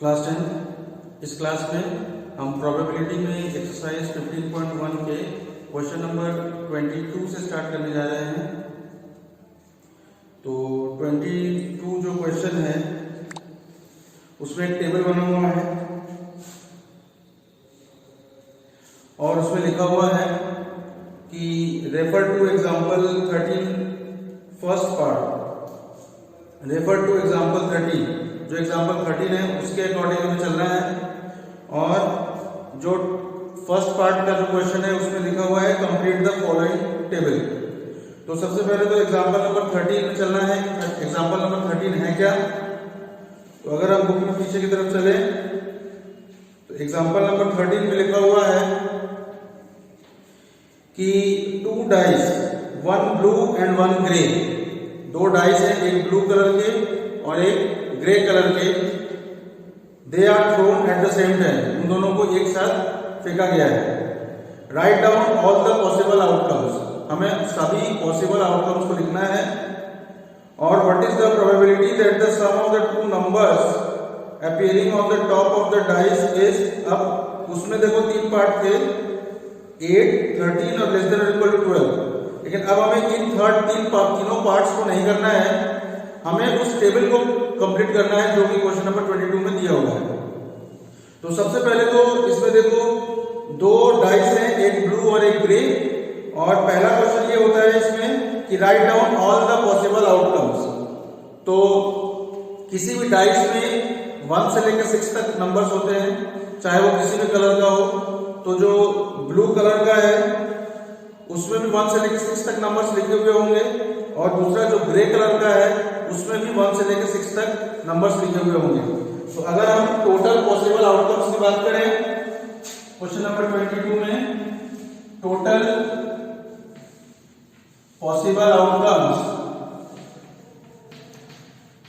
Class 10। इस class में हम प्रोबेबिलिटी में एक्सरसाइज 15.1 के क्वेश्चन नंबर 22 से स्टार्ट करने जा रहे हैं। तो 22 जो क्वेश्चन है उसमें एक टेबल बना हुआ है और उसमें लिखा हुआ है कि refer to example 13 first part. Refer to example 13, जो एग्जाम्पल 13 है उसके अकॉर्डिंग हमें चलना है। और जो फर्स्ट पार्ट का जो क्वेश्चन है उसमें लिखा हुआ है कंप्लीट द फॉलोइंग टेबल। तो सबसे पहले तो एग्जाम्पल नंबर 13 में चलना है। एग्जाम्पल नंबर 13 है क्या? तो अगर हम बुक में पीछे की तरफ चले तो एग्जाम्पल नंबर 13 में लिखा हुआ है कि 2 dice, 1 blue and 1 grey. 2 dice है, एक ब्लू कलर के और एक ग्रे कलर के। They are thrown at the same time, उन दोनों को एक साथ फेंका गया है। Write down all the possible outcomes, हमें सभी पॉसिबल आउटकम्स को लिखना है। और what is the probability that the sum of the 2 numbers appearing on the top of the dice is. अब उसमें देखो 3 पार्ट थे, 8, 13 और लेस देन और इक्वल टू 12। लेकिन अब हमें इन तीनों पार्ट्स को नहीं करना है, हमें उस टेबल को कंप्लीट करना है जो कि क्वेश्चन नंबर 22 में दिया हुआ है। तो सबसे पहले तो इसमें देखो 2 डाइस हैं, एक ब्लू और एक ग्रे। और पहला क्वेश्चन ये होता है इसमें कि right down all the possible outcomes. तो किसी भी डाइस में 1 से लेकर 6 तक नंबर्स होते हैं, चाहे वो किसी भी कलर का हो। तो जो ब्लू कलर का है उसमें भी 1 से लेकर 6 तक नंबर्स लिखे हुए होंगे, और दूसरा जो ग्रे कलर का है उसमें भी 1 से लेकर 6 तक नंबर्स लिखे हुए होंगे। तो अगर हम टोटल पॉसिबल आउटकम्स की बात करें क्वेश्चन नंबर 22 में, total possible outcomes,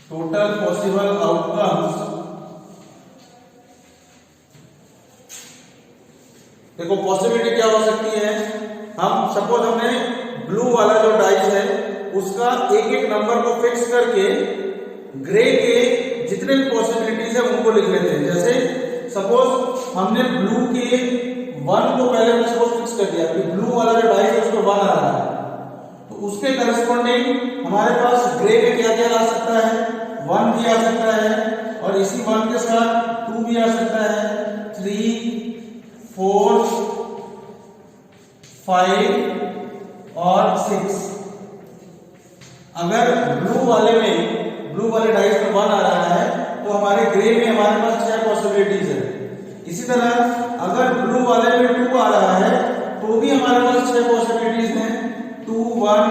total possible outcomes, देखो पॉसिबिलिटी क्या हो सकती है। हम सपोज हमने ब्लू वाला जो डाइस है उसका एक नंबर को फिक्स करके ग्रे के जितने भी पॉसिबिलिटीज है उनको लिख लेते हैं। जैसे सपोज हमने ब्लू के 1 को पहले हमने सपोज फिक्स कर दिया कि ब्लू वाला जो डाइस है उसमें 1 आ रहा है, तो उसके करस्पॉन्डिंग हमारे पास ग्रे में क्या क्या आ सकता है, 1 भी आ सकता है, और इसी 1 के साथ 2 भी आ सकता है, 3, 4, 5 और 6। अगर ब्लू वाले डाइस में 1 आ रहा है तो हमारे ग्रे में हमारे पास 6 पॉसिबिलिटीज है। इसी तरह अगर ब्लू वाले में 2 आ रहा है तो भी हमारे पास 6 पॉसिबिलिटीज हैं, 2, 1,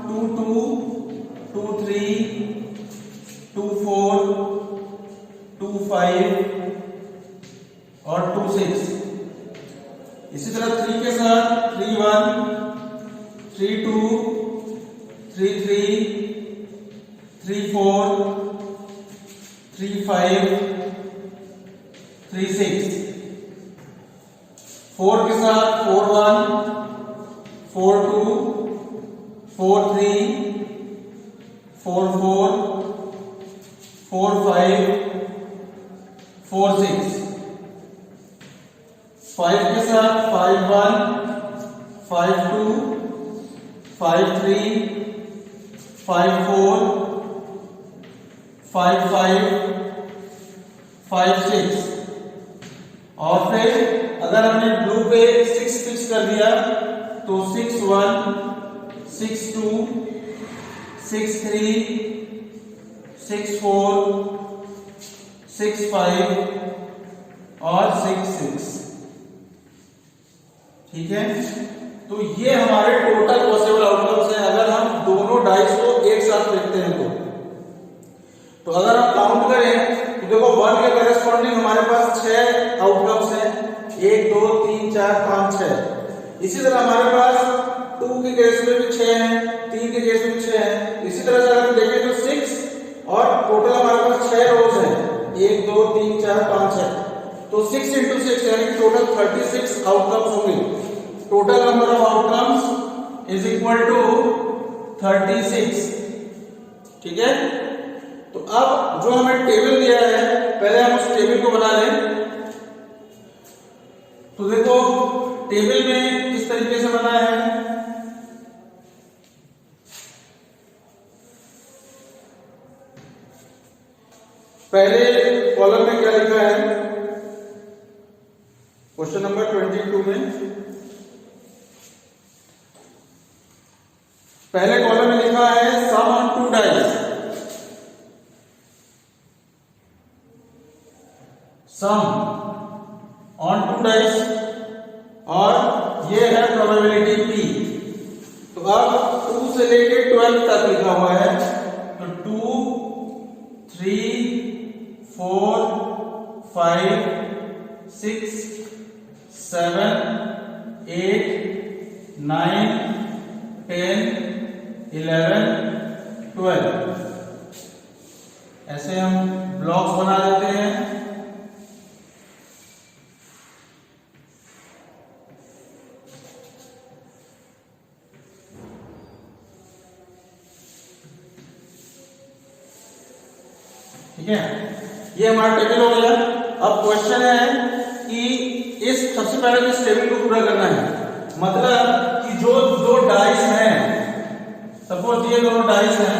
2, 2, 2, 3, 2, 4, 2, 5 और 2, 6। इसी तरह 3 के साथ 3, 1, 3, 2, 3, 3, 3, 4, 3, 5, 3, 6। 4 के साथ 4, 1, 4, 2, 4, 3, 4, 4, 4, 5, 4, 6। 5 के साथ 5, 1, 5, 2, 5, 3, 5, 4, 5, 5, 5, 6। और फिर अगर हमने ब्लू पे 6 फिक्स कर दिया तो 6, 1, 6, 2, 6, 3, 6, 4, 6, 5 और 6, 6। ठीक है, तो ये हमारे टोटल पॉसिबल आउटकम्स हैं अगर हम दोनों डाइस को एक साथ फेंकते हैं तो अगर हम काउंट करें तो देखो 1 के करेस्पॉन्डिंग हमारे पास 6 आउटकम्स हैं, 1, 2, 3, 4, 5, 6। इसी तरह हमारे पास 2 के केस में भी 6 हैं, 3 के केस में भी 6 हैं। इसी तरह से अगर हम देखें तो 6 और टोटल हमारे पास 6 रोज हैं, 1, 2, 3, 4, 5, 6। तो 6 × 6 यानी टोटल 36 आउटकम्स होंगे। Total number of outcomes is equal to 36। ठीक है, तो अब जो हमें टेबल दिया है पहले हम उस टेबल को बना लें। तो देखो टेबल में किस तरीके से बना है। पहले कॉलम में क्या लिखा है, क्वेश्चन नंबर 22 में पहले कॉलम में लिखा है sum on 2 dice, sum on 2 dice, और ये है प्रोबेबिलिटी P। तो अब 2 से लेके 12 तक लिखा हुआ है, तो 2, 3, 4, 5, 6, 7, 8, 9, 10, 11, 12 ऐसे हम ब्लॉक्स बना देते हैं। ठीक है, ये हमारा टेबल हो गया। अब क्वेश्चन है कि इस सबसे पहले इस टेबल को पूरा करना है, मतलब कि जो दो डाइस हैं, सपोज ये दोनों डाइस हैं,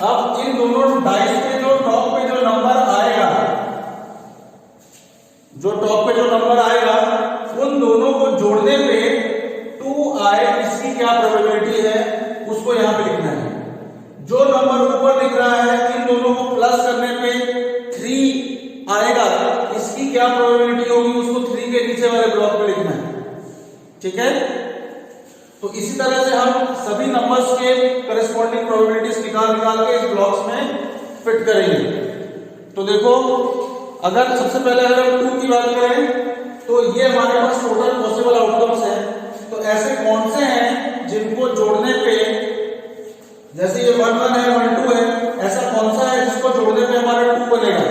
अब इन दोनों डाइस पे जो टॉप पे जो नंबर आएगा, जो टॉप पे जो नंबर आएगा उन दोनों को जोड़ने पे 2 आए, इसकी क्या प्रोबेबिलिटी है उसको यहां पे लिखना है। जो नंबर ऊपर दिख रहा है इन दोनों को प्लस करने पे 3 आएगा, इसकी क्या प्रोबेबिलिटी होगी उसको 3 के नीचे वाले ब्लॉक पे लिखना है। ठीक है, तो इसी तरह से हम सभी नंबर्स के करस्पॉन्डिंग प्रोबेबिलिटीज निकाल के इस ब्लॉक्स में फिट करेंगे। तो देखो, अगर सबसे पहले अगर हम 2 की बात करें तो ये हमारे पास टोटल पॉसिबल आउटकम्स है। तो ऐसे कौन से हैं जिनको जोड़ने पे, जैसे ये 1 1 है, 1 2 है, ऐसा कौन सा है जिसको जोड़ने पे हमारा 2 बनेगा?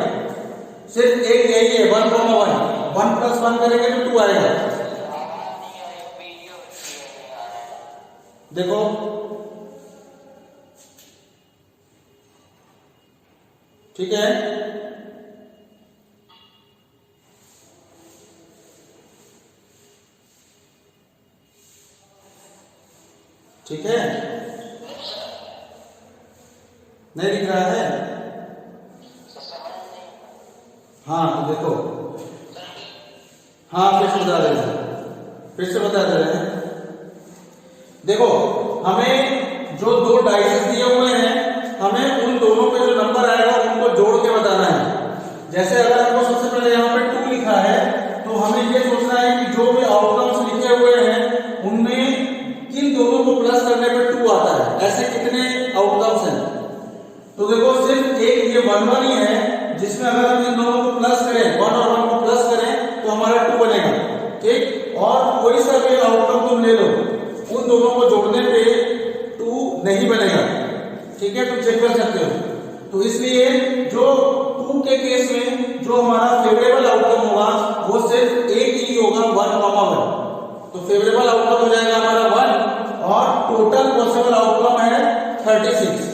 सिर्फ एक यही है, 1 1 1 प्लस 1 करेंगे तो 2 आएगा। देखो ठीक है, ठीक है, नहीं दिख रहा है? हाँ तो देखो, हाँ फिर से बता रहे हैं, फिर से बता दे रहे हैं। देखो, हमें जो 2 डाइसेस दिए हुए हैं, हमें उन दोनों पे जो नंबर आएगा उनको जोड़ के बताना है। जैसे अगर हमको सबसे पहले यहाँ पे 2 लिखा है तो हमें ये सोचना है कि जो भी आउटकम्स लिखे हुए हैं उनमें किन दोनों को प्लस करने पे 2 आता है, ऐसे कितने आउटकम्स हैं। तो देखो, सिर्फ एक ये 1 1 ही है जिसमें अगर हम इन दोनों को प्लस करें, 1 और 1 को प्लस करें तो हमारा 2 बनेगा। ठीक, और कोई सा भी आउटकम तुम ले लो, उन दोनों को जोड़ने पे 2 नहीं बनेगा। ठीक है, तुम चेक कर सकते हो। तो इसलिए जो 2 के केस में जो हमारा फेवरेबल आउटकम होगा वो सिर्फ एक ही होगा, 1 1। तो फेवरेबल आउटकम हो जाएगा हमारा 1 और टोटल पॉसिबल आउटकम है 36।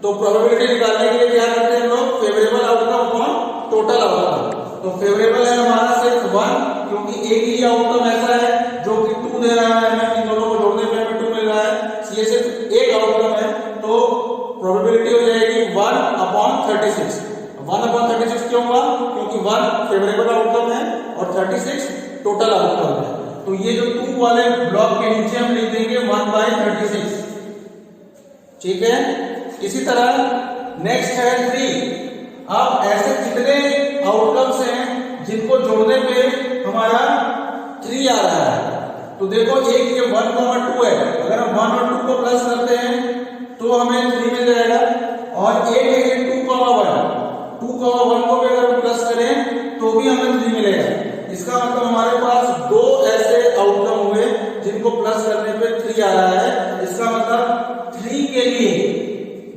तो प्रोबेबिलिटी निकालने के लिए क्या करते हैं लोग, favourable outcome upon total outcome. तो फेवरेबल है हमारा सिर्फ 1, क्योंकि एक ही आउटकम ऐसा है जो कि 2 दे रहा है, हमें इन दोनों को जोड़ने पे हमें 2 मिल रहा है, ये सिर्फ एक आउटकम है। तो प्रोबेबिलिटी हो जाएगी 1 अपॉन 36। 1 अपॉन 36 क्यों हुआ? क्योंकि 1 फेवरेबल आउटकम है और 36 टोटल आउटकम है। तो ये जो 2 वाले ब्लॉक के नीचे हम लिख देंगे 1/36। ठीक है, इसी तरह नेक्स्ट है 3। अब ऐसे कितने आउटकम्स हैं जिनको जोड़ने पे हमारा 3 आ रहा है? तो देखो, एक ये 1 2 है, अगर हम 1 और 2 को प्लस करते हैं तो हमें 3 मिल जाएगा, और एक है ये 2 1 को भी अगर हम प्लस करें तो भी हमें 3 मिलेगा। इसका मतलब हमारे पास 2 ऐसे आउटकम हुए जिनको प्लस करने पे 3 आ रहा है। इसका मतलब 3 के लिए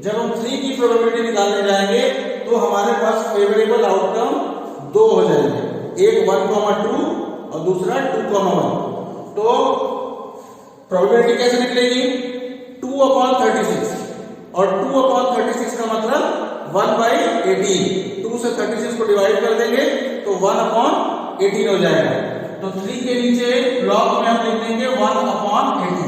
जब हम 3 की प्रोबेबिलिटी निकालने जाएंगे तो हमारे पास फेवरेबल आउटकम 2 हो जाएंगे, एक 1 2 और दूसरा 2 1। तो प्रोबेबिलिटी कैसे निकलेगी? 2/36, और 2/36 का मतलब 1/18। 2 से 36 को डिवाइड कर देंगे तो 1/18 हो जाएगा। तो 3 के नीचे ब्लॉक में हम लिख देंगे 1/18।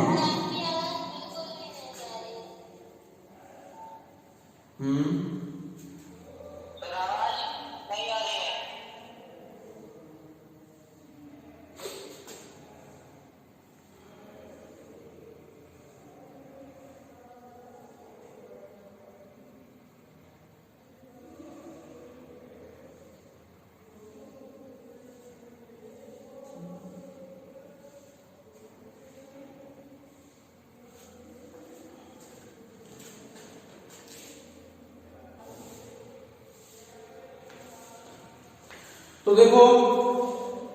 तो देखो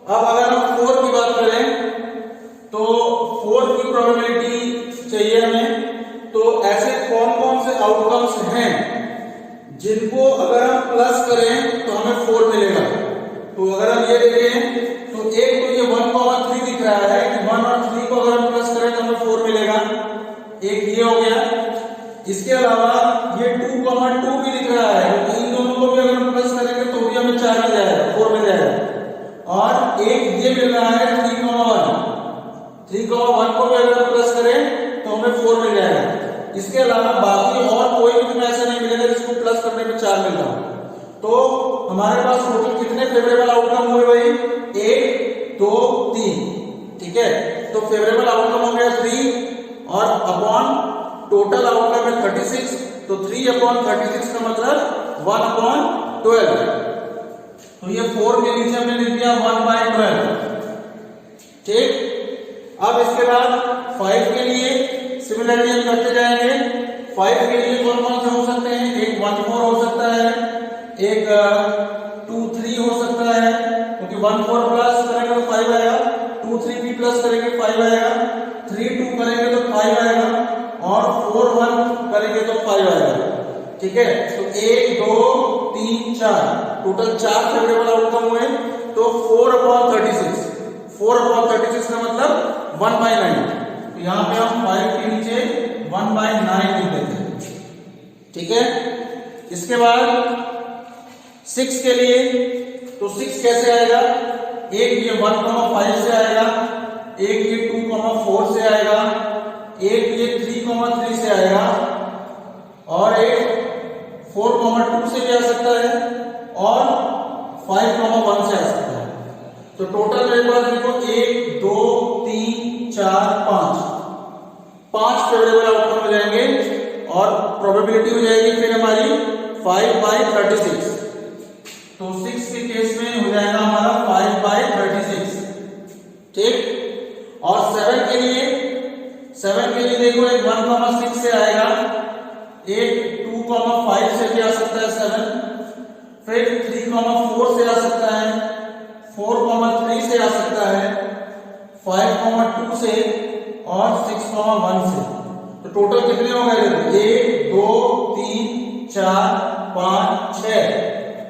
अब अगर हम 4 की बात करें तो 4 की प्रोबेबिलिटी चाहिए हमें। तो ऐसे कौन कौन से आउटकम्स हैं जिनको अगर हम प्लस करें तो हमें 4 मिलेगा। तो अगर हम ये देखें तो एक तो ये 1,3 दिख रहा है कि 1 और 3 को अगर हम प्लस करें तो हमें 4 मिलेगा, एक ये हो गया। इसके अलावा ये 2,2 भी दिख रहा है, तो इन दोनों को भी अगर हम प्लस करेंगे तो भी हमें 4 मिल जाएगा, 4 मिल जाएगा। और एक ये मिल रहा है 3,1, 3,1 को भी अगर हम प्लस करें तो हमें 4 मिल जाएगा। इसके अलावा बाकी और कोई भी तुम्हें ऐसा नहीं मिलेगा जिसको प्लस करने पे 4 मिल रहा हो। तो हमारे पास टोटल कितने फेवरेबल आउटकम हुए भाई? 1 2 3, ठीक है। तो फेवरेबल आउटकम हो गया 3 और अपॉन टोटल आउटकम है 36, तो 3/36 का मतलब 1/12। तो ये 4 के नीचे हमने लिख दिया 1/12, ठीक। अब इसके बाद 5 के लिए सिमिलरली हम करते जाएंगे। 5 के लिए कौन कौन से हो सकते हैं? एक 1 4 हो सकता है, एक 2 3 हो सकता है, क्योंकि 1 4 प्लस करेंगे तो 5 आएगा, 2 3 भी प्लस करेंगे 5 आएगा, 3 2 करेंगे तो 5 आएगा और 4 1 करेंगे तो 5 आएगा, ठीक है। तो 1 2 3 4 टोटल 4 फेवरेबल आउटकम हुए। तो 4/36, 4/36 का मतलब 1/9। तो यहां पे हम 5 के नीचे 1/9 लिख देते हैं, ठीक है। इसके बाद 6 के लिए, तो 6 कैसे आएगा? एक ये 1,5 से आएगा, एक ये 2,4 से आएगा, एक ये 3,3 से आएगा और एक 4,2 से भी आ सकता है और 5,1 से आ सकता है। तो टोटल मेरे पास देखो 1 2 3 4 5 फेवरेबल आउटकम हो जाएंगे और प्रोबेबिलिटी हो जाएगी फिर हमारी 5/36। तो 6 के केस में हो जाएगा हमारा 5/36, ठीक। और 7 के लिए देखो एक 1,6 से आएगा, एक 2,5 से भी आ सकता है 7, फिर 3,4 से आ सकता है, 4,3 से आ सकता है, 5,2 से और 6,1 से। तो टोटल कितने हो गए? 1 2 3 4 5 6,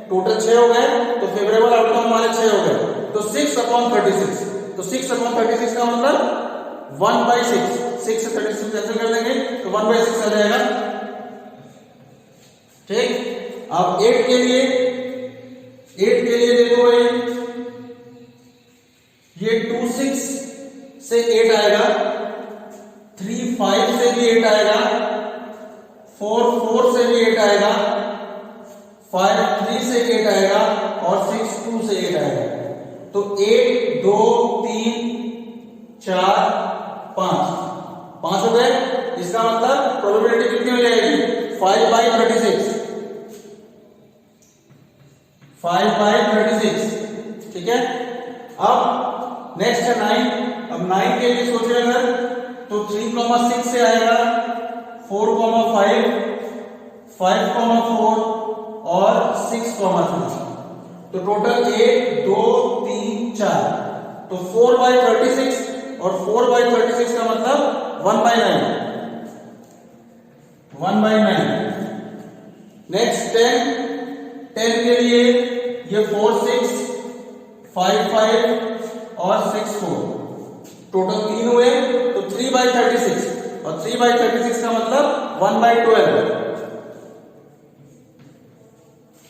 टोटल 6 हो गए। तो फेवरेबल आउटकम हमारे 6 हो गए। तो 6/36, तो 6/36 का मतलब 1/6, 6 से 36 कैंसिल कर देंगे तो 1/6 आ जाएगा, ठीक। अब 8 के लिए देखो भाई, ये 2 6 से 8 आएगा, 3 5 से भी 8 आएगा, 4 4 से भी 8 आएगा, 5 3 से 8 आएगा और 6 2 से 8 आएगा। तो 1 2 3 4 5 हो गए। इसका मतलब प्रोबेबिलिटी कितनी हो जाएगी? 5/36, 5/36, ठीक है। अब नेक्स्ट है 9। अब 9 के लिए सोचे अगर तो 3,6 से आएगा, 4,5 5,4 और 6,3। तो टोटल 1 2 3 4, तो 4/36 और 4/36 का मतलब 1/9, 1/9। नेक्स्ट 10 के लिए ये 4 6 5 5 और 6 4, टोटल 3 हुए। तो 3/36 और 3/36 का मतलब 1/12,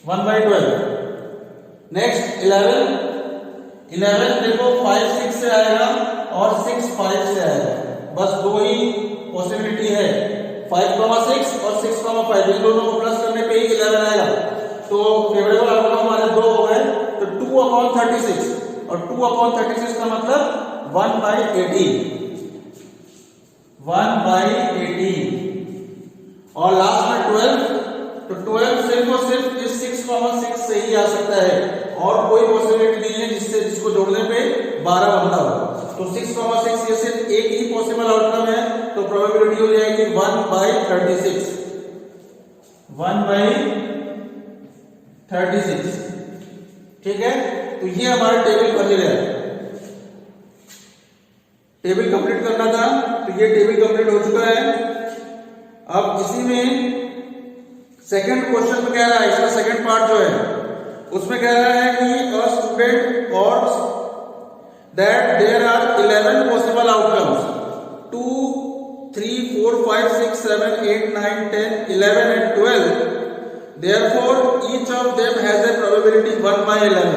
1/12। नेक्स्ट 11 देखो 5 6 से आएगा और 6 5 से आएगा, बस दो ही पॉसिबिलिटी है, 5,6 और 6,5, इन दोनों को प्लस करने पे ही 11 आएगा। तो फेवरेबल आउटकम हमारे दो हो गए, तो 2/36, और 2/36 का मतलब 1/18, 1/18। और लास्ट में 12, तो 12 सिर्फ और सिर्फ इस 6,6 से ही आ सकता है, और कोई पॉसिबिलिटी नहीं है जिसको जोड़ने पे 12 बनता हो। तो 6,6 ये सिर्फ एक ही पॉसिबल आउटकम है, तो प्रोबेबिलिटी हो जाएगी 1/36, 1/36। ठीक है, तो ये हमारा टेबल बन गया। टेबल कंप्लीट करना था, तो ये टेबल कंप्लीट हो चुका है। अब इसी में सेकंड क्वेश्चन में कह रहा है, इसका सेकंड पार्ट जो है उसमें कह रहा है कि अ स्टूडेंट और that there are 11 possible outcomes, 2 3 4 5 6 7 8 9 10 11 and 12, therefore each of them has a probability 1/11।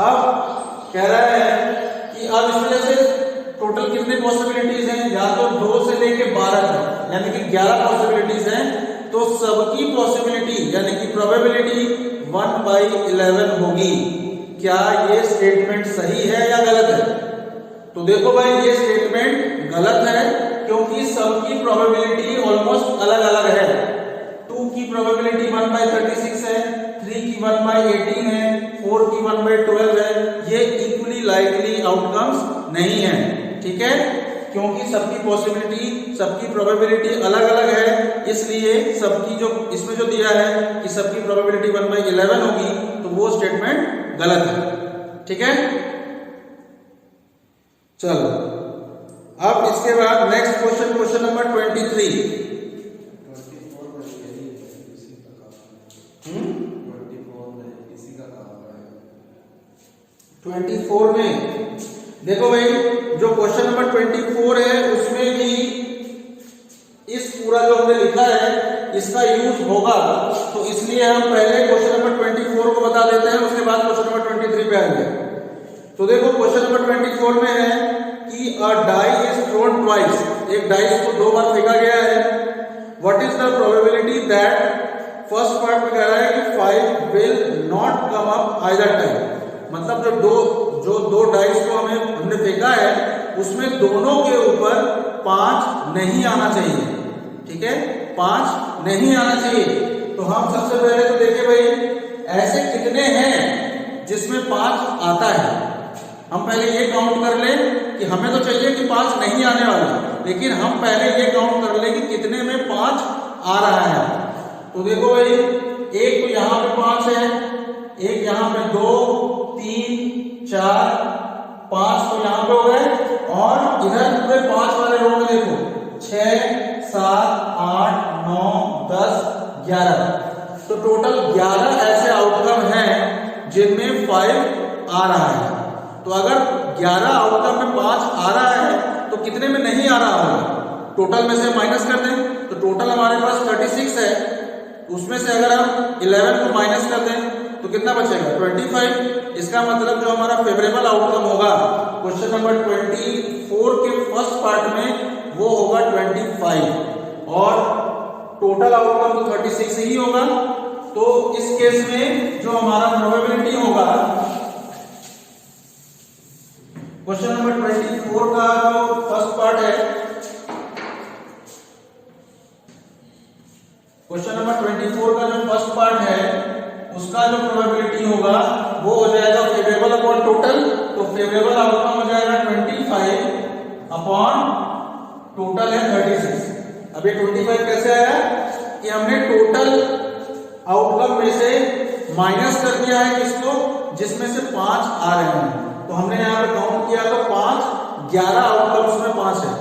अब कह रहा है कि अब इसमें से टोटल कितने पॉसिबिलिटीज हैं, या तो 2 से लेके 12 तक, यानी कि 11 पॉसिबिलिटीज हैं, तो सबकी पॉसिबिलिटी यानी कि प्रोबेबिलिटी 1/11 होगी। क्या ये स्टेटमेंट सही है या गलत है? तो देखो भाई, ये स्टेटमेंट गलत है, क्योंकि सबकी प्रोबेबिलिटी ऑलमोस्ट अलग अलग है। 2 की प्रोबेबिलिटी 1/36 है, 3 की 1/18 है, 4 की 1/12 है। ये इक्वली लाइकली आउटकम्स नहीं है, ठीक है, क्योंकि सबकी पॉसिबिलिटी, सबकी प्रोबेबिलिटी अलग अलग है, इसलिए सबकी जो इसमें जो दिया है कि सबकी प्रोबेबिलिटी 1/11 होगी, तो वो स्टेटमेंट गलत है। ठीक है, चलो अब इसके बाद नेक्स्ट क्वेश्चन, क्वेश्चन नंबर 23। 24 में देखो भाई, जो क्वेश्चन नंबर 24 है उसमें भी इस पूरा जो हमने लिखा है इसका यूज होगा, तो इसलिए हम पहले क्वेश्चन नंबर 24 को बता देते हैं, उसके बाद क्वेश्चन नंबर 23 पे आएंगे। तो देखो क्वेश्चन नंबर 24 में है कि अ डाई इज थ्रोन ट्वाइस, एक डाइस को 2 बार फेंका गया है। What is the probability that, first part में कह रहा है कि 5 will not come up either time, मतलब जो दो डाइस को हमने फेंका है उसमें दोनों के ऊपर 5 नहीं आना चाहिए। ठीक है, 5 नहीं आना चाहिए। तो हम सबसे पहले तो देखें भाई, ऐसे कितने हैं जिसमें 5 आता है। हम पहले ये काउंट कर लें कि हमें तो चाहिए कि 5 नहीं आने वाला, लेकिन हम पहले ये काउंट कर लें कि कितने में 5 आ रहा है। तो देखो भाई, एक तो यहां पे 5 है, एक यहां पे 2 3 4 5 तो यहां पे हो गए, और इधर पूरे 5 वाले रो में देखो 6 7 8 9 10 11, तो टोटल 11 ऐसे आउटकम हैं जिनमें 5 आ रहा है। तो अगर 11 आउटकम में 5 आ रहा है तो कितने में नहीं आ रहा होगा, टोटल में से माइनस कर दें, तो टोटल हमारे पास 36 है, उसमें से अगर हम 11 को माइनस कर दें तो कितना बचेगा 25। इसका मतलब जो हमारा फेवरेबल आउटकम होगा क्वेश्चन नंबर 24 के फर्स्ट पार्ट में वो होगा 25, और टोटल आउटकम तो 36 ही होगा। तो इस केस में जो हमारा प्रोबेबिलिटी होगा क्वेश्चन नंबर 24 का जो फर्स्ट पार्ट है, क्वेश्चन नंबर 24 का जो फर्स्ट पार्ट है उसका जो प्रोबेबिलिटी होगा वो हो जाएगा फेवरेबल अपॉन टोटल, तो फेवरेबल आउटकम हो जाएगा 25 अपॉन टोटल है 36। अब ये 25 कैसे आया कि हमने टोटल आउटकम में से माइनस कर दिया है किसको, जिसमें से 5 आ रहे हैं। तो हमने यहाँ पे काउंट किया तो 5 11 आउटकम्स में 5 है,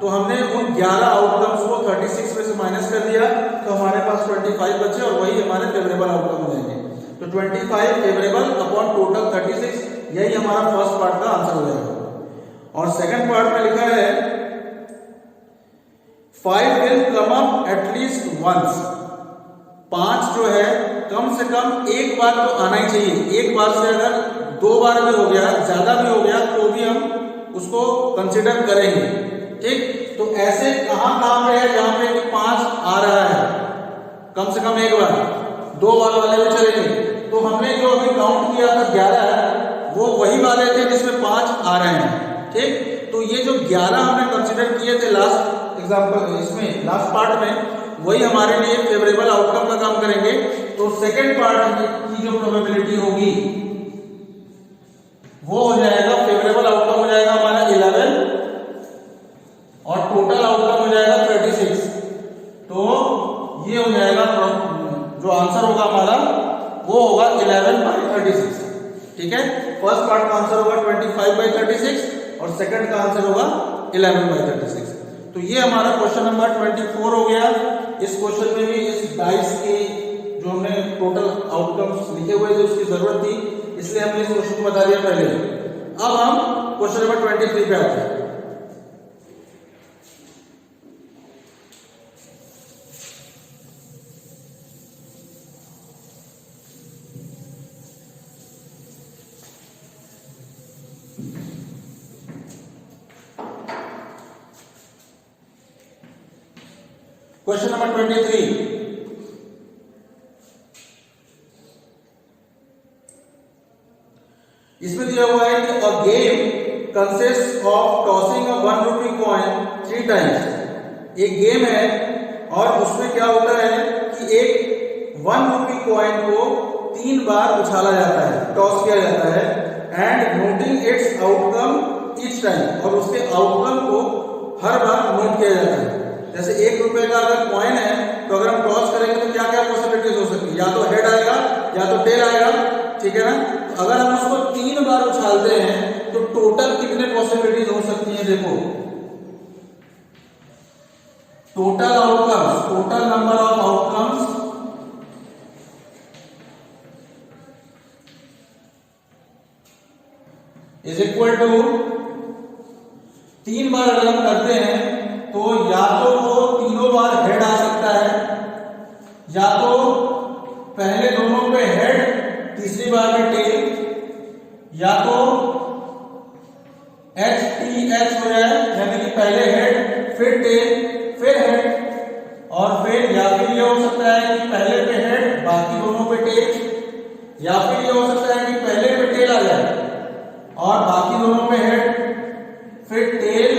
तो हमने उन 11 आउटकम्स को 36 में से माइनस कर दिया, तो हमारे पास 25 बचे, और वही हमारे फेवरेबल आउटकम हो जाएंगे। तो 25 फेवरेबल अपॉन टोटल 36, यही हमारा फर्स्ट पार्ट का आंसर हो जाएगा। और सेकंड पार्ट में लिखा है 5 will come up at least once, 5 जो है कम से कम एक बार तो आना ही चाहिए। एक बार से अगर 2 बार भी हो गया, ज्यादा भी हो गया, तो भी हम उसको कंसिडर करेंगे। ठीक, तो ऐसे कहां काम रहे जहां पे कि 5 आ रहा है कम से कम एक बार, 2 बार वाले भी चलेंगे। तो हमने जो अभी काउंट किया था 11, वो वही वाले थे जिसमें 5 आ रहे हैं। ठीक, तो ये जो 11 हमने कंसिडर किए थे लास्ट एग्जांपल, इसमें लास्ट पार्ट में, वही हमारे लिए फेवरेबल आउटकम का काम करेंगे। तो सेकंड पार्ट की जो प्रोबेबिलिटी होगी वो हो जाएगा, फेवरेबल आउटकम हो जाएगा हमारा 11 और टोटल आउटकम हो जाएगा 36। तो ये हो जाएगा, जो आंसर होगा हमारा वो होगा 11/36। ठीक है, फर्स्ट पार्ट का आंसर होगा 25/36 और सेकंड का आंसर होगा 11/36। तो ये हमारा क्वेश्चन नंबर 24 हो गया। इस क्वेश्चन में भी इस डाइस के जो हमने टोटल आउटकम्स लिखे हुए थे उसकी जरूरत थी, इसलिए हमने इस क्वेश्चन को बता दिया पहले। अब हम क्वेश्चन नंबर 23 पे आते हैं। क्वेश्चन नंबर 23, इसमें दिया हुआ है कि a game consist of tossing a 1 rupee coin 3 times. एक गेम है और उसमें क्या होता है कि एक 1 रुपी कॉइन को 3 बार उछाला जाता है, टॉस किया जाता है, and noting it's outcome each time, और उसके आउटकम को हर बार नोट किया जाता है। जैसे 1 रुपए का अगर कॉइन है तो अगर हम टॉस करेंगे तो क्या क्या पॉसिबिलिटीज हो सकती है, या तो हेड आएगा या तो टेल आएगा। ठीक है ना, तो अगर हम उसको 3 बार उछालते हैं तो टोटल कितने पॉसिबिलिटीज हो सकती है, देखो total outcomes, total number of outcomes is equal to, 3 बार अगर हम करते हैं तो या तो वो तीनों बार हेड आ सकता है, या तो पहले दोनों पे हेड, तीसरी बार में टेल, या तो HTH हो जाए, यानी कि पहले हेड फिर टेल फिर हेड, और फिर या फिर ये हो सकता है कि पहले पे हेड बाकी दोनों पे टेल, या फिर ये हो सकता है कि पहले पे टेल आ जाए और बाकी दोनों पे हेड, फिर टेल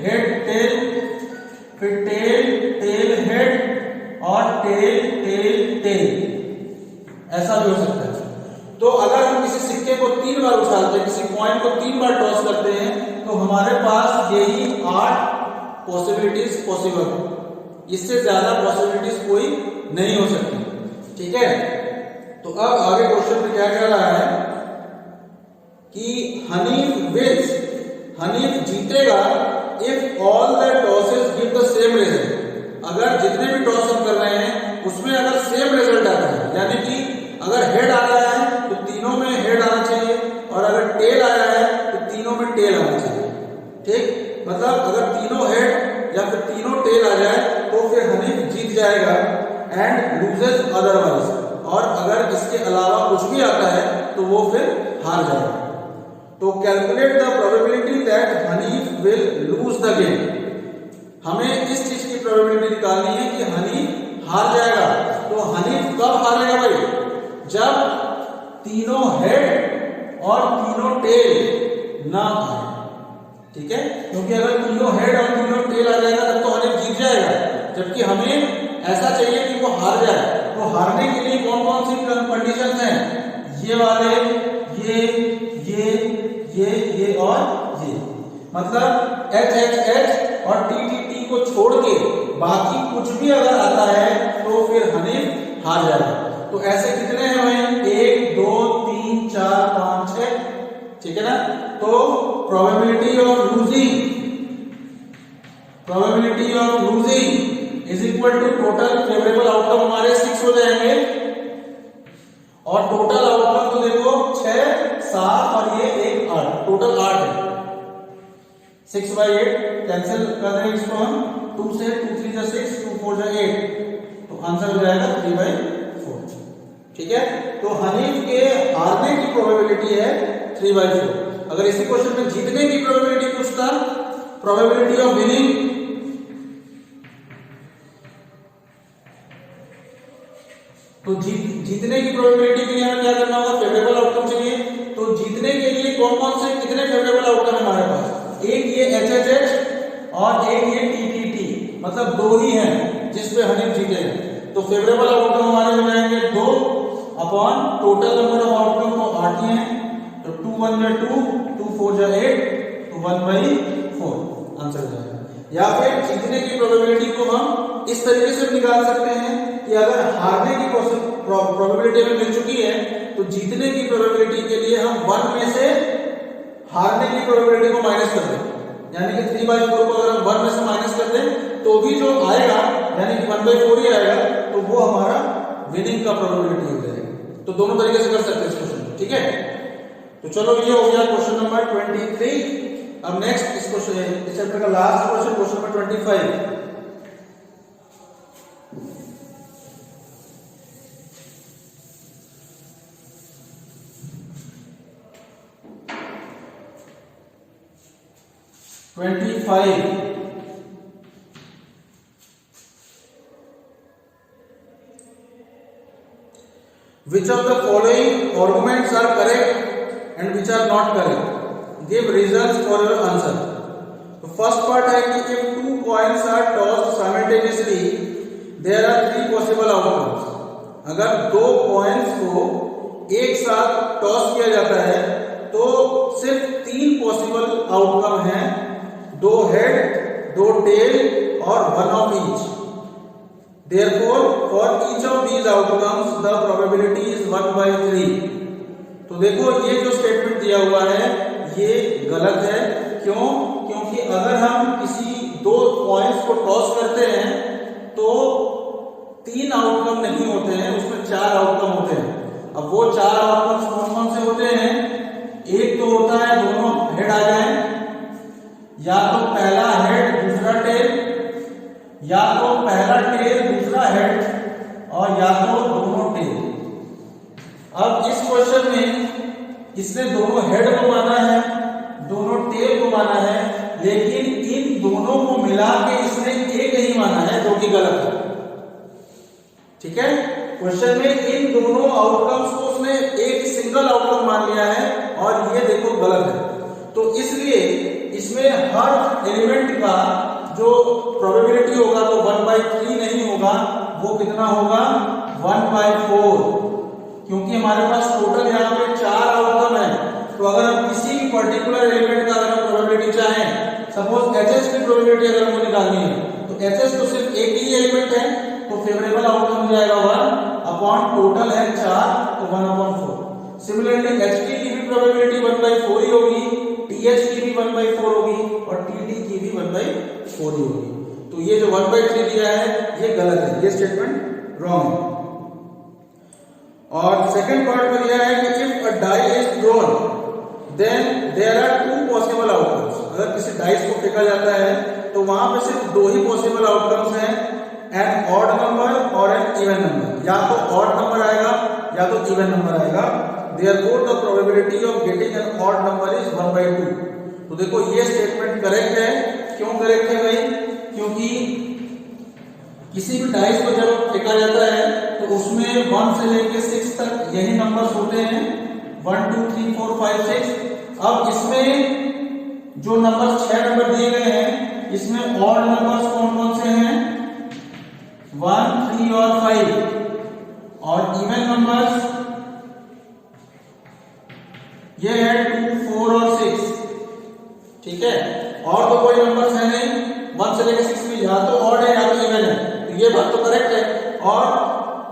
हेड टेल, फिर टेल टेल हेड और टेल टेल टेल, ऐसा भी हो सकता है। तो अगर हम किसी सिक्के को 3 बार उछालते हैं, किसी कॉइन को 3 बार टॉस करते हैं, तो हमारे पास यही 8 पॉसिबिलिटीज पॉसिबल है। इससे ज्यादा पॉसिबिलिटीज कोई नहीं हो सकती। ठीक है, तो अब आगे क्वेश्चन में क्या कह रहा है कि हनीफ जीतेगा if all the tosses give the same result. अगर जितने भी टॉस हम कर रहे हैं उसमें अगर सेम रिजल्ट आता है, यानी कि अगर हेड आ रहा है तो तीनों में हेड आना चाहिए, और अगर टेल आया है तो तीनों में टेल आना चाहिए। ठीक, मतलब अगर तीनों हेड या फिर तीनों टेल आ जाए तो फिर हनीफ जीत जाएगा, एंड लूजेस अदरवाइज, और अगर इसके अलावा कुछ भी आता है तो वो फिर हार जाएगा। तो calculate the probability that Hanif will lose the game. हमें इस चीज की प्रोबेबिलिटी निकालनी है कि हनीफ हार जाएगा। तो हनीफ कब हारेगा भाई, जब तीनों हेड और तीनों टेल ना आए। ठीक है, क्योंकि अगर तीनों हेड और तीनों टेल आ जाएगा तब तो हनीफ जीत जाएगा, जबकि हमें ऐसा चाहिए कि वो हार जाए। तो हारने के लिए कौन कौन सी कंडीशंस हैं, ये वाले, ये और ये, मतलब HHH और TTT को छोड़ के बाकी कुछ भी अगर आता है तो फिर हनीफ हार जाएगा। तो ऐसे कितने हैं भाई, 1 2 3 4 5 6। ठीक है ना, तो probability of losing is equal to total favourable outcome हमारे 6 हो जाएंगे, और टोटल आउटकम तो देखो 6 7 और ये 1 8, टोटल 8 है। 6/8 कैंसिल कर देंगे इसको हम, 2 से 2 3 जा 6, 2 4 जा 8, तो आंसर हो जाएगा 3/8। ठीक है, तो हनीफ के हारने की प्रोबेबिलिटी है 3/4। अगर इसी क्वेश्चन में जीतने की प्रोबेबिलिटी पूछता, प्रोबेबिलिटी ऑफ विनिंग, तो जीतने की प्रोबेबिलिटी के लिए हमें क्या करना होगा, फेवरेबल आउटकम चाहिए। तो जीतने के लिए कौन कौन से कितने फेवरेबल आउटकम है हमारे पास, एक ये HHH और एक ये TTT, मतलब दो ही हैं जिस पे हनीफ जीतेगा। तो फेवरेबल आउटकम हमारे हो जाएंगे 2 upon total number of outcome तो 8 ही हैं, तो 2 1 जा 2, 2 4 जा 8, तो 1/4 आंसर हो जाएगा। या फिर जीतने की प्रोबेबिलिटी को हम इस तरीके से निकाल सकते हैं कि अगर हारने की प्रोबेबिलिटी हमें मिल चुकी है, तो जीतने की प्रोबेबिलिटी के लिए हम 1 में से हारने की प्रोबेबिलिटी को माइनस कर दें, यानी कि 3/4 को अगर हम 1 में से माइनस कर दें तो भी जो आएगा यानी कि 1/4 ही आएगा, तो वो हमारा विनिंग का प्रोबेबिलिटी हो जाएगा। तो दोनों तरीके से कर सकते हैं इस क्वेश्चन को, ठीक है। तो चलो ये हो गया क्वेश्चन नंबर 23। अब नेक्स्ट इस क्वेश्चन, इस चैप्टर का last question, question number 25। Which of the following arguments are correct and which are not correct? Give reasons for your answer. तो फर्स्ट पार्ट है कि if two coins are tossed simultaneously, there are 3 possible outcomes. अगर दो coins को एक साथ toss किया जाता है तो सिर्फ 3 पॉसिबल आउटकम हैं, 2 हेड, 2 टेल और 1 of each. Therefore, for each of these outcomes, the probability is 1/3. तो देखो ये जो स्टेटमेंट दिया हुआ है ये गलत है। क्यों? क्योंकि अगर हम किसी दो पॉइंट्स को टॉस करते हैं तो 3 आउटकम नहीं होते हैं, उसमें 4 आउटकम होते हैं। अब वो 4 आउटकम्स कौन कौन से होते हैं? एक तो होता है दोनों हेड आ जाए, या तो पहला हेड दूसरा टेल, या तो पहला टेल दूसरा हेड, और या तो दोनों टेल। अब इस क्वेश्चन में इसने दोनों हेड को माना है, दोनों टेल को माना है, लेकिन इन दोनों को मिला के इसने एक ही माना है, जो कि गलत है। ठीक है, क्वेश्चन में इन दोनों आउटकम्स को उसने एक सिंगल आउटकम मान लिया है और ये देखो गलत है। तो इसलिए इसमें हर एलिमेंट का जो प्रोबेबिलिटी होगा वो 1/3 नहीं होगा, वो कितना होगा 1/4, क्योंकि हमारे पास टोटल यहाँ पे 4 आउटकम है। तो अगर हम किसी भी पर्टिकुलर एलिमेंट का अगर हम प्रोबेबिलिटी चाहें, सपोज एचएस की प्रोबेबिलिटी अगर हमको निकालनी है, तो एचएस तो सिर्फ एक ही एलिमेंट है, तो फेवरेबल आउटकम हो जाएगा 1 अपॉन टोटल है 4, तो 1/4। सिमिलरली एचटी की भी प्रोबेबिलिटी 1/4 ही होगी, टीएच की भी 1/4 होगी और टीडी की भी 1/4 ही होगी। तो ये जो 1/3 दिया है ये गलत है, ये स्टेटमेंट रॉन्ग है। और सेकंड पार्ट में दिया है कि if a die is thrown then there are 2 possible outcomes. अगर किसी डाइस को फेंका जाता है तो वहां पे सिर्फ 2 ही पॉसिबल आउटकम्स हैं, एन ऑड नंबर और एन इवन नंबर। या तो ऑड नंबर आएगा या तो इवन नंबर आएगा। Therefore, the probability of getting an odd number is 1/2. तो देखो ये स्टेटमेंट करेक्ट है। क्यों करेक्ट है भाई? क्योंकि किसी भी डाइस को जब फेंका जाता है तो उसमें 1 से लेकर 6 तक यही नंबर्स होते हैं, 1 2 3 4 5 6। अब इसमें जो नंबर 6 नंबर दिए गए हैं, इसमें ऑड नंबर्स कौन कौन से हैं? 1 3 और 5, और इवन नंबर्स ये है 2 4 और 6। ठीक है, और तो कोई नंबर्स है नहीं, 1 से लेकर 6 में या तो ऑड है या तो इवन है, तो ये बात तो करेक्ट है। और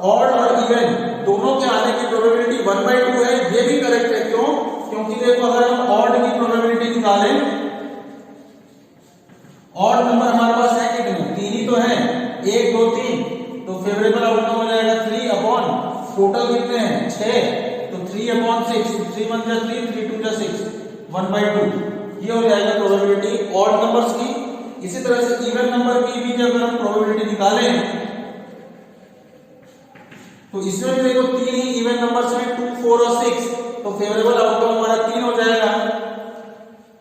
ऑड और इवन दोनों के आने की प्रोबेबिलिटी 1/2 है, ये भी करेक्ट है। क्यों? क्योंकि देखो अगर हम ऑड की प्रोबेबिलिटी निकालें, ऑड नंबर हमारे पास है कितने? 3 ही तो है, 1 2 3, तो फेवरेबल आउटकम हो जाएगा 3 अपॉन टोटल कितने हैं 6, तो 3/6, 3 1 जा 3, 3 2 जा 6, 1/2। ये हो जाएगा प्रोबेबिलिटी ऑड नंबर्स की। इसी तरह से इवन नंबर की भी जब हम प्रोबेबिलिटी निकालें तो इसमें भी देखो 3 ही इवन नंबर्स में 2, 4 और 6, तो फेवरेबल आउटकम हमारा 3 हो जाएगा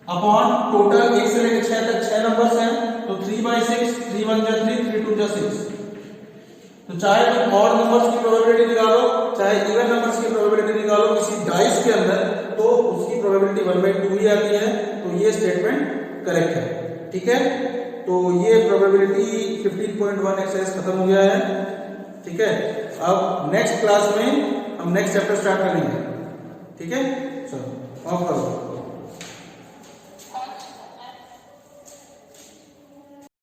अपॉन टोटल 1 से लेकर 6 तक 6 नंबर्स हैं, तो 3/6, 3 1 जा 3, 3 2 जा 6। तो चाहे तुम ऑड नंबर्स की प्रोबेबिलिटी निकालो चाहे इवन नंबर्स की प्रोबेबिलिटी निकालो किसी डाइस के अंदर, तो उसकी प्रोबेबिलिटी 1/2 ही आती है। तो ये स्टेटमेंट करेक्ट है, ठीक है। तो ये प्रोबेबिलिटी 15.1 एक्सरसाइज खत्म हो गया है, ठीक है। अब नेक्स्ट क्लास में हम नेक्स्ट चैप्टर स्टार्ट करेंगे, ठीक है। चलो ऑफ करो।